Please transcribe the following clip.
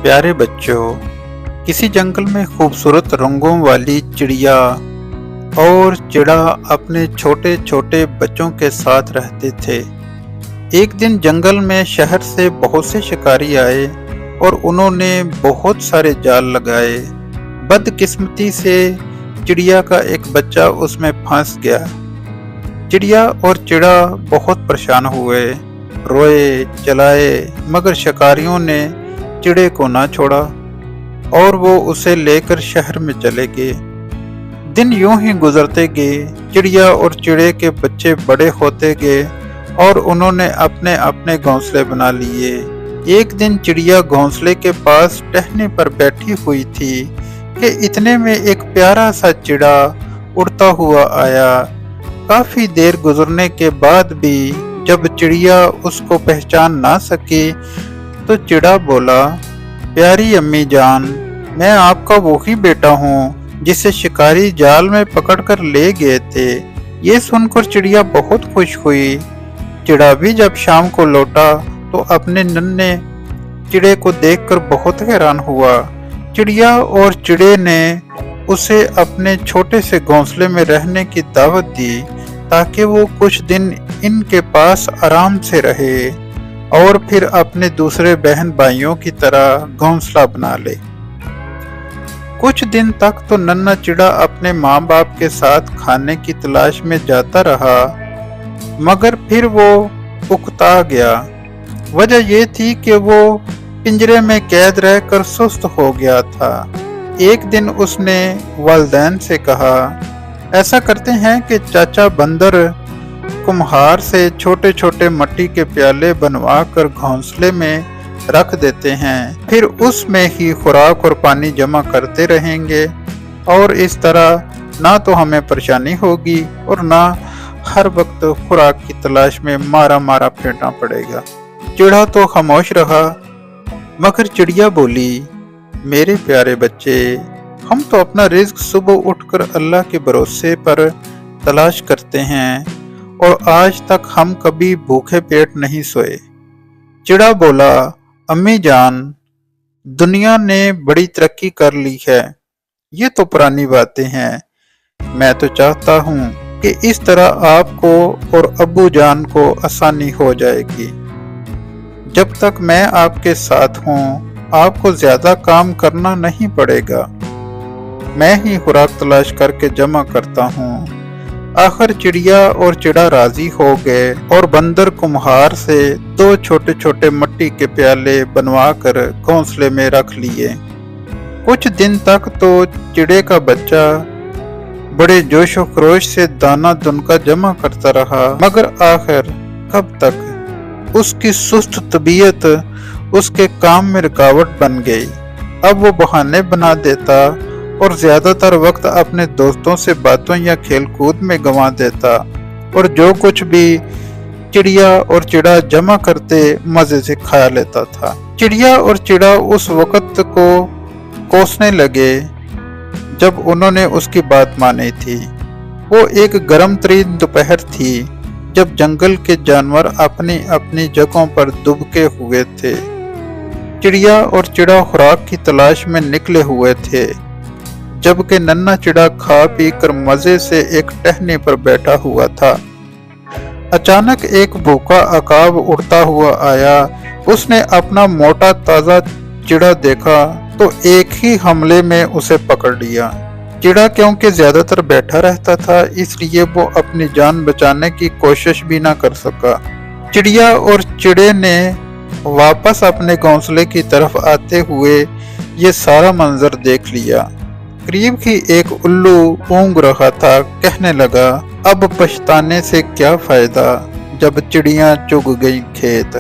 प्यारे बच्चों, किसी जंगल में खूबसूरत रंगों वाली चिड़िया और चिड़ा अपने छोटे छोटे बच्चों के साथ रहते थे। एक दिन जंगल में शहर से बहुत से शिकारी आए और उन्होंने बहुत सारे जाल लगाए। बदकिस्मती से चिड़िया का एक बच्चा उसमें फंस गया। चिड़िया और चिड़ा बहुत परेशान हुए, रोए चलाए, मगर शिकारियों ने चिड़े को ना छोड़ा और वो उसे लेकर शहर में चले गए। दिन यूं ही गुजरते गए, चिड़िया और चिड़े के बच्चे बड़े होते गए और उन्होंने अपने अपने घोंसले बना लिए। एक दिन चिड़िया घोंसले के पास टहनी पर बैठी हुई थी कि इतने में एक प्यारा सा चिड़ा उड़ता हुआ आया। काफी देर गुजरने के बाद भी जब चिड़िया उसको पहचान ना सकी तो चिड़ा बोला, प्यारी अम्मी जान, मैं आपका वही बेटा हूँ जिसे शिकारी जाल में पकड़कर ले गए थे। ये सुनकर चिड़िया बहुत खुश हुई। चिड़ा भी जब शाम को लौटा तो अपने नन्हे चिड़े को देखकर बहुत हैरान हुआ। चिड़िया और चिड़े ने उसे अपने छोटे से घोंसले में रहने की दावत दी ताकि वो कुछ दिन इनके पास आराम से रहे और फिर अपने दूसरे बहन भाइयों की तरह घोंसला बना ले। कुछ दिन तक तो नन्हा चिड़ा अपने माँ बाप के साथ खाने की तलाश में जाता रहा, मगर फिर वो उकता गया। वजह ये थी कि वो पिंजरे में कैद रहकर सुस्त हो गया था। एक दिन उसने वालिदैन से कहा, ऐसा करते हैं कि चाचा बंदर कुम्हार से छोटे छोटे मिट्टी के प्याले बनवा कर घोंसले में रख देते हैं, फिर उसमें ही खुराक और पानी जमा करते रहेंगे और इस तरह ना तो हमें परेशानी होगी और ना हर वक्त खुराक की तलाश में मारा मारा फेंटना पड़ेगा। चिड़ा तो खामोश रहा, मगर चिड़िया बोली, मेरे प्यारे बच्चे, हम तो अपना रिज्क सुबह उठकर अल्लाह के भरोसे पर तलाश करते हैं और आज तक हम कभी भूखे पेट नहीं सोए। चिड़ा बोला, अम्मी जान, दुनिया ने बड़ी तरक्की कर ली है, ये तो पुरानी बातें हैं। मैं तो चाहता हूँ कि इस तरह आपको और अब्बू जान को आसानी हो जाएगी। जब तक मैं आपके साथ हूँ आपको ज्यादा काम करना नहीं पड़ेगा। मैं ही खुराक तलाश करके जमा करता हूँ। आखिर चिड़िया और चिड़ा राजी हो गए और बंदर कुम्हार से दो छोटे छोटे मिट्टी के प्याले बनवा कर घोंसले में रख लिए। कुछ दिन तक तो चिड़े का बच्चा बड़े जोश और खरोश से दाना दुनका जमा करता रहा, मगर आखिर कब तक उसकी सुस्त तबीयत उसके काम में रुकावट बन गई। अब वो बहाने बना देता और ज्यादातर वक्त अपने दोस्तों से बातों या खेलकूद में गंवा देता और जो कुछ भी चिड़िया और चिड़ा जमा करते मजे से खा लेता था। चिड़िया और चिड़ा उस वक्त को कोसने लगे जब उन्होंने उसकी बात मानी थी। वो एक गर्म तरीन दोपहर थी जब जंगल के जानवर अपनी अपनी जगहों पर दुबके हुए थे। चिड़िया और चिड़ा खुराक की तलाश में निकले हुए थे, जबकि नन्हा चिड़ा खा पी कर मजे से एक टहनी पर बैठा हुआ था। अचानक एक भूखा अकाब उड़ता हुआ आया। उसने अपना मोटा ताजा चिड़ा देखा तो एक ही हमले में उसे पकड़ लिया। चिड़ा क्योंकि ज्यादातर बैठा रहता था, इसलिए वो अपनी जान बचाने की कोशिश भी ना कर सका। चिड़िया और चिड़े ने वापस अपने घोंसले की तरफ आते हुए ये सारा मंजर देख लिया। करीब ही एक उल्लू ऊँग रहा था, कहने लगा, अब पछताने से क्या फायदा जब चिड़ियां चुग गई खेत।